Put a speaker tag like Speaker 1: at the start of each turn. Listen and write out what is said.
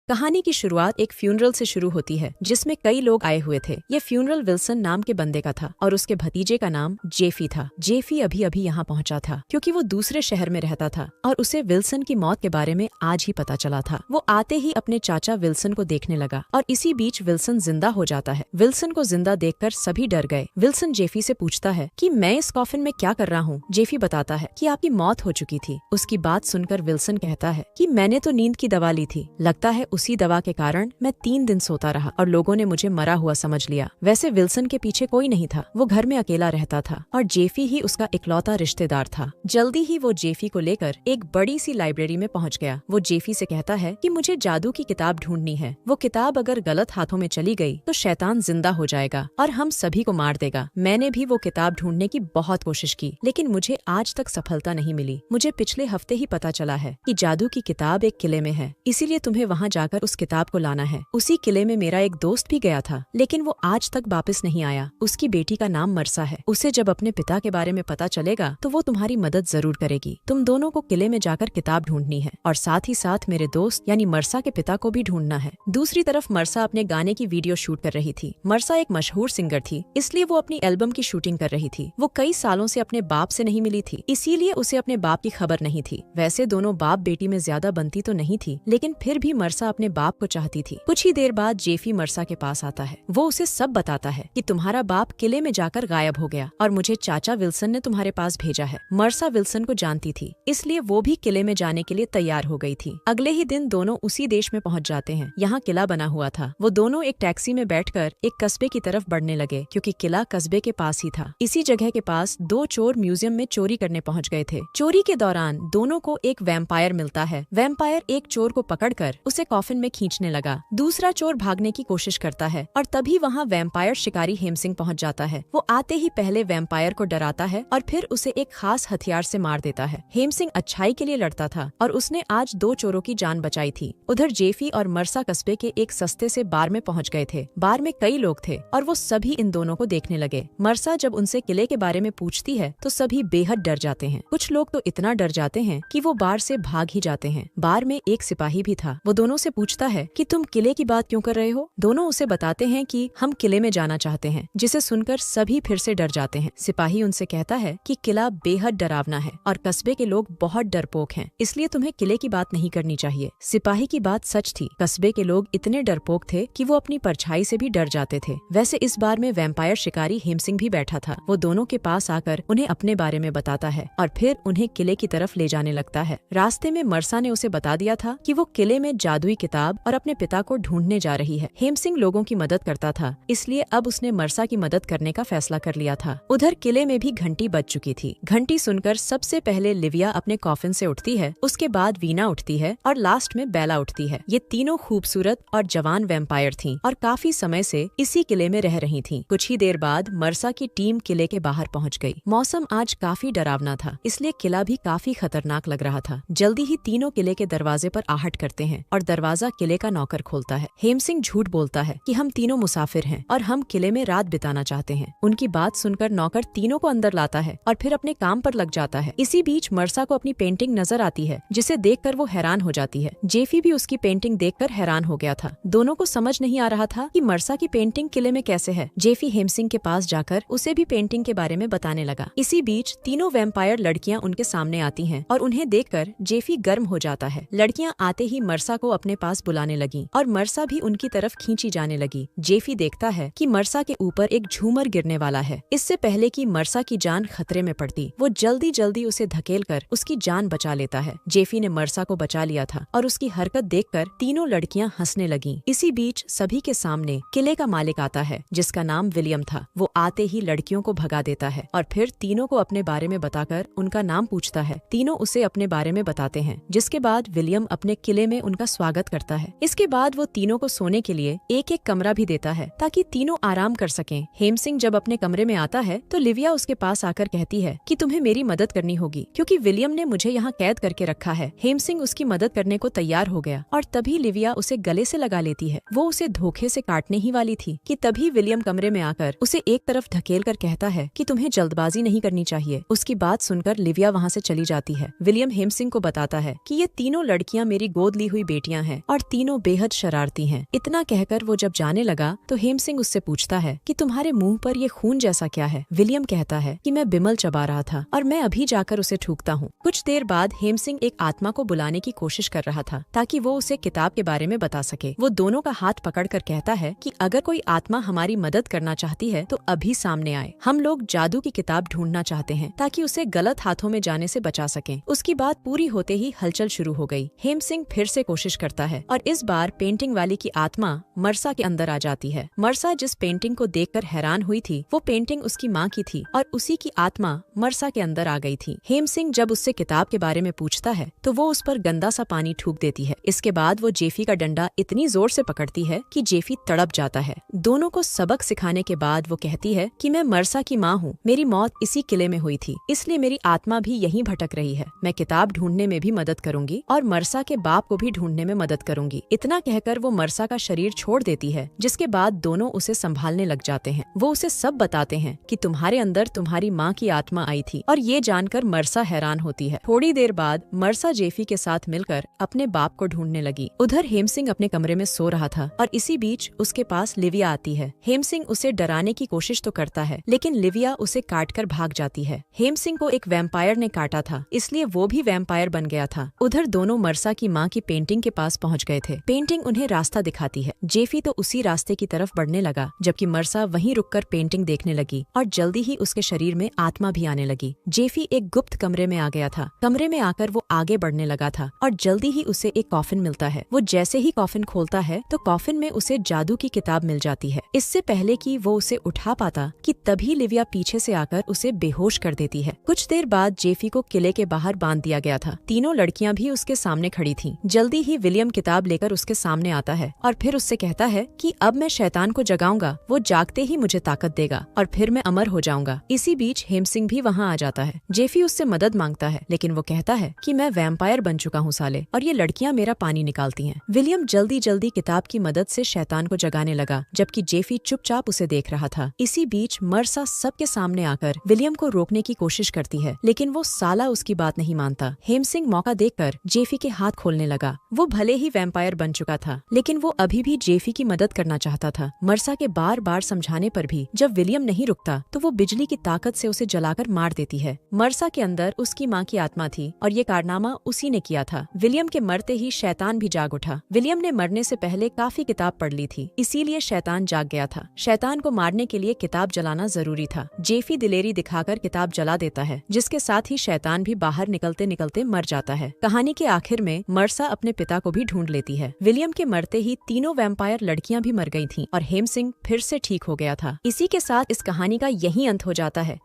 Speaker 1: कहानी की शुरुआत एक फ्यूनरल से शुरू होती है जिसमें कई लोग आए हुए थे। ये फ्यूनरल विल्सन नाम के बंदे का था और उसके भतीजे का नाम जेफी था। जेफी अभी अभी यहाँ पहुँचा था क्योंकि वो दूसरे शहर में रहता था और उसे विल्सन की मौत के बारे में आज ही पता चला था। वो आते ही अपने चाचा विल्सन को देखने लगा और इसी बीच विल्सन जिंदा हो जाता है। विल्सन को जिंदा देखकर सभी डर गए। विल्सन जेफी से पूछता है कि मैं इस कॉफिन में क्या कर रहा हूँ। जेफी बताता है कि आपकी मौत हो चुकी थी। उसकी बात सुनकर विल्सन कहता है कि मैंने तो नींद की दवा ली थी, लगता है उसी दवा के कारण मैं 3 दिन सोता रहा और लोगों ने मुझे मरा हुआ समझ लिया। वैसे विल्सन के पीछे कोई नहीं था, वो घर में अकेला रहता था और जेफी ही उसका इकलौता रिश्तेदार था। जल्दी ही वो जेफी को लेकर एक बड़ी सी लाइब्रेरी में पहुंच गया। वो जेफी से कहता है कि मुझे जादू की किताब ढूंढनी है। वो किताब अगर गलत हाथों में चली गई तो शैतान जिंदा हो जाएगा और हम सभी को मार देगा। मैंने भी वो किताब ढूंढने की बहुत कोशिश की लेकिन मुझे आज तक सफलता नहीं मिली। मुझे पिछले हफ्ते ही पता चला है कि जादू की किताब एक किले में है, इसीलिए तुम्हें वहाँ जाकर उस किताब को लाना है। उसी किले में मेरा एक दोस्त भी गया था लेकिन वो आज तक वापस नहीं आया। उसकी बेटी का नाम मरसा है। उसे जब अपने पिता के बारे में पता चलेगा तो वो तुम्हारी मदद जरूर करेगी। तुम दोनों को किले में जाकर किताब ढूंढनी है और साथ ही साथ मेरे दोस्त यानी मरसा के पिता को भी ढूंढना है। दूसरी तरफ मरसा अपने गाने की वीडियो शूट कर रही थी। मरसा एक मशहूर सिंगर थी, इसलिए वो अपनी एल्बम की शूटिंग कर रही थी। वो कई सालों से अपने बाप से नहीं मिली थी, इसीलिए उसे अपने बाप की खबर नहीं थी। वैसे दोनों बाप बेटी में ज्यादा बनती तो नहीं थी लेकिन फिर भी मरसा अपने बाप को चाहती थी। कुछ ही देर बाद जेफी मरसा के पास आता है। वो उसे सब बताता है कि तुम्हारा बाप किले में जाकर गायब हो गया और मुझे चाचा विल्सन ने तुम्हारे पास भेजा है। मरसा विल्सन को जानती थी, इसलिए वो भी किले में जाने के लिए तैयार हो गई थी। अगले ही दिन दोनों उसी देश में पहुंच जाते हैं। यहाँ किला बना हुआ था। वो दोनों एक टैक्सी में बैठकर एक कस्बे की तरफ बढ़ने लगे क्योंकि किला कस्बे के पास ही था। इसी जगह के पास 2 चोर म्यूजियम में चोरी करने पहुँच गए थे। चोरी के दौरान दोनों को एक वैम्पायर मिलता है। वैम्पायर एक चोर को पकड़कर उसे कॉफिन में खींचने लगा। दूसरा चोर भागने की कोशिश करता है और तभी वहाँ वैम्पायर शिकारी हेमसिंह पहुँच जाता है। वो आते ही पहले वैम्पायर को डराता है और फिर उसे एक खास हथियार से मार देता है। हेमसिंह अच्छाई के लिए लड़ता था और उसने आज 2 चोरों की जान बचाई थी। उधर जेफी और मरसा कस्बे के एक सस्ते से बार में पहुँच गए थे। बार में कई लोग थे और वो सभी इन दोनों को देखने लगे। मरसा जब उनसे किले के बारे में पूछती है तो सभी बेहद डर जाते हैं। कुछ लोग तो इतना डर जाते हैं कि वो बार से भाग ही जाते हैं। बार में एक सिपाही भी था। वो दोनों से पूछता है कि तुम किले की बात क्यों कर रहे हो। दोनों उसे बताते हैं कि हम किले में जाना चाहते हैं, जिसे सुनकर सभी फिर से डर जाते हैं। सिपाही उनसे कहता है कि किला बेहद डरावना है और कस्बे के लोग बहुत डरपोक हैं, इसलिए तुम्हें किले की बात नहीं करनी चाहिए। सिपाही की बात सच थी। कस्बे के लोग इतने डरपोक थे कि वो अपनी परछाई से भी डर जाते थे। वैसे इस बार में वैम्पायर शिकारी हेमसिंह भी बैठा था। वो दोनों के पास आकर उन्हें अपने बारे में बताता है और फिर उन्हें किले की तरफ ले जाने लगता है। रास्ते में मरसा ने उसे बता दिया था कि वो किले में जादुई किताब और अपने पिता को ढूंढने जा रही है। हेमसिंह लोगों की मदद करता था, इसलिए अब उसने मरसा की मदद करने का फैसला कर लिया था। उधर किले में भी घंटी बज चुकी थी। घंटी सुनकर सबसे पहले लिविया अपने कॉफिन से उठती है, उसके बाद वीना उठती है और लास्ट में बेला उठती है। ये तीनों खूबसूरत और जवान वैम्पायर थीं और काफी समय से इसी किले में रह रही थीं। कुछ ही देर बाद मरसा की टीम किले के बाहर पहुंच गई। मौसम आज काफी डरावना था, इसलिए किला भी काफी खतरनाक लग रहा था। जल्दी ही तीनों किले के दरवाजे पर आहट करते हैं और दरवाजा किले का नौकर खोलता है। हेमसिंह झूठ बोलता है कि हम तीनों मुसाफिर हैं और हम किले में रात बिताना चाहते हैं। उनकी बात सुनकर नौकर तीनों को अंदर लाता है और फिर अपने काम पर लग जाता है। इसी बीच मरसा को अपनी पेंटिंग नजर आती है, जिसे देखकर वो हैरान हो जाती है। जेफी भी उसकी पेंटिंग देखकर हैरान हो गया था। दोनों को समझ नहीं आ रहा था कि मरसा की पेंटिंग किले में कैसे है। जेफी हेमसिंह के पास जाकर उसे भी पेंटिंग के बारे में बताने लगा। इसी बीच तीनों वैम्पायर लड़कियां उनके सामने आती हैं और उन्हें देखकर जेफी गर्म हो जाता है। लड़कियां आते ही मरसा को अपने पास बुलाने लगी और मरसा भी उनकी तरफ खींची जाने लगी। जेफी देखता है कि मरसा के ऊपर एक झूमर गिरने वाला है। इससे पहले कि मरसा की जान खतरे में पड़ती, वो जल्दी जल्दी उसे धकेलकर उसकी जान बचा लेता है। जेफी ने मरसा को बचा लिया था और उसकी हरकत देखकर तीनों लड़कियां हंसने लगीं। इसी बीच सभी के सामने किले का मालिक आता है, जिसका नाम विलियम था। वो आते ही लड़कियों को भगा देता है और फिर तीनों को अपने बारे में बताकर उनका नाम पूछता है। तीनों उसे अपने बारे में बताते हैं, जिसके बाद विलियम अपने किले में उनका स्वागत करता है। इसके बाद वो तीनों को सोने के लिए एक एक कमरा भी देता है ताकि तीनों आराम कर सकें। हेमसिंह जब अपने कमरे में आता है तो लिविया उसके पास आकर कहती है कि तुम्हें मेरी मदद करनी होगी क्योंकि विलियम ने मुझे यहाँ कैद करके रखा है। हेमसिंह उसकी मदद करने को तैयार हो गया और तभी लिविया उसे गले से लगा लेती है। वो उसे धोखे से काटने ही वाली थी कि तभी विलियम कमरे में आकर उसे एक तरफ धकेल कर कहता है कि तुम्हें जल्दबाजी नहीं करनी चाहिए। उसकी बात सुनकर लिविया वहाँ से चली जाती है। विलियम हेमसिंह को बताता है कि ये तीनों लड़कियाँ मेरी गोद ली हुई बेटियाँ हैं हैं और तीनों बेहद शरारती हैं। इतना कहकर वो जब जाने लगा तो हेम सिंह उससे पूछता है कि तुम्हारे मुंह पर ये खून जैसा क्या है। विलियम कहता है कि मैं बिमल चबा रहा था और मैं अभी जाकर उसे ठूकता हूँ। कुछ देर बाद हेम सिंह एक आत्मा को बुलाने की कोशिश कर रहा था ताकि वो उसे किताब के बारे में बता सके। वो दोनों का हाथ पकड़कर कहता है कि अगर कोई आत्मा हमारी मदद करना चाहती है तो अभी सामने आए। हम लोग जादू की किताब ढूंढना चाहते हैं ताकि उसे गलत हाथों में जाने से बचा सकें। उसकी बात पूरी होते ही हलचल शुरू हो गई। हेम सिंह फिर से कोशिश करता है और इस बार पेंटिंग वाली की आत्मा मरसा के अंदर आ जाती है। मरसा जिस पेंटिंग को देखकर हैरान हुई थी वो पेंटिंग उसकी माँ की थी और उसी की आत्मा मरसा के अंदर आ गई थी। हेम सिंह जब उससे किताब के बारे में पूछता है तो वो उस पर गंदा सा पानी थूक देती है। इसके बाद वो जेफी का डंडा इतनी जोर से पकड़ती है कि जेफी तड़प जाता है। दोनों को सबक सिखाने के बाद वो कहती है कि मैं मरसा की माँ हूँ, मेरी मौत इसी किले में हुई थी, इसलिए मेरी आत्मा भी यहीं भटक रही है। मैं किताब ढूंढने में भी मदद करूंगी और मरसा के बाप को भी ढूंढने में मदद करूंगी। इतना कहकर वो मरसा का शरीर छोड़ देती है, जिसके बाद दोनों उसे संभालने लग जाते हैं। वो उसे सब बताते हैं कि तुम्हारे अंदर तुम्हारी माँ की आत्मा आई थी और ये जानकर मरसा हैरान होती है। थोड़ी देर बाद मरसा जेफी के साथ मिलकर अपने बाप को ढूंढने लगी। उधर हेम सिंह अपने कमरे में सो रहा था और इसी बीच उसके पास लिविया आती है। हेम सिंह उसे डराने की कोशिश तो करता है लेकिन लिविया उसे काटकर भाग जाती है। हेम सिंह को एक वैम्पायर ने काटा था, इसलिए वो भी वैम्पायर बन गया था। उधर दोनों मरसा की माँ की पेंटिंग के पास पहुँच गए थे। पेंटिंग उन्हें रास्ता दिखाती है। जेफी तो उसी रास्ते की तरफ बढ़ने लगा जबकि मरसा वहीं रुककर पेंटिंग देखने लगी और जल्दी ही उसके शरीर में आत्मा भी आने लगी। जेफी एक गुप्त कमरे में आ गया था। कमरे में आकर वो आगे बढ़ने लगा था और जल्दी ही उसे एक कॉफिन मिलता है। वो जैसे ही कॉफिन खोलता है तो कॉफिन में उसे जादू की किताब मिल जाती है। इससे पहले कि वो उसे उठा पाता कि तभी लिविया पीछे से आकर उसे बेहोश कर देती है। कुछ देर बाद जेफी को किले के बाहर बांध दिया गया था। तीनों लड़कियां भी उसके सामने खड़ी थीं। जल्दी ही विलियम किताब लेकर उसके सामने आता है और फिर उससे कहता है कि अब मैं शैतान को जगाऊंगा, वो जागते ही मुझे ताकत देगा और फिर मैं अमर हो जाऊंगा। इसी बीच हेम सिंह भी वहाँ आ जाता है। जेफी उससे मदद मांगता है लेकिन वो कहता है कि मैं वैम्पायर बन चुका हूँ साले, और ये लड़कियां मेरा पानी निकालती हैं। विलियम जल्दी जल्दी किताब की मदद से शैतान को जगाने लगा जबकि जेफी चुपचाप उसे देख रहा था। इसी बीच मरसा सबके सामने आकर विलियम को रोकने की कोशिश करती है लेकिन वो साला उसकी बात नहीं मानता। हेम सिंह मौका देखकर जेफी के हाथ खोलने लगा। वो भले ही वैम्पायर बन चुका था लेकिन वो अभी भी जेफी की मदद करना चाहता था। मरसा के बार बार समझाने पर भी जब विलियम नहीं रुकता तो वो बिजली की ताकत से उसे जलाकर मार देती है। मरसा के अंदर उसकी माँ की आत्मा थी और ये कारनामा उसी ने किया था। विलियम के मरते ही शैतान भी जाग उठा। विलियम ने मरने से पहले काफी किताब पढ़ ली थी, इसीलिए शैतान जाग गया था। शैतान को मारने के लिए किताब जलाना जरूरी था। जेफी दिलेरी दिखाकर किताब जला देता है जिसके साथ ही शैतान भी बाहर निकलते निकलते मर जाता है। कहानी के आखिर में मरसा अपने पिता को भी ढूंढ लेती है। विलियम के मरते ही तीनों वैम्पायर लड़कियां भी मर गई थीं और हेम सिंह फिर से ठीक हो गया था। इसी के साथ इस कहानी का यही अंत हो जाता है।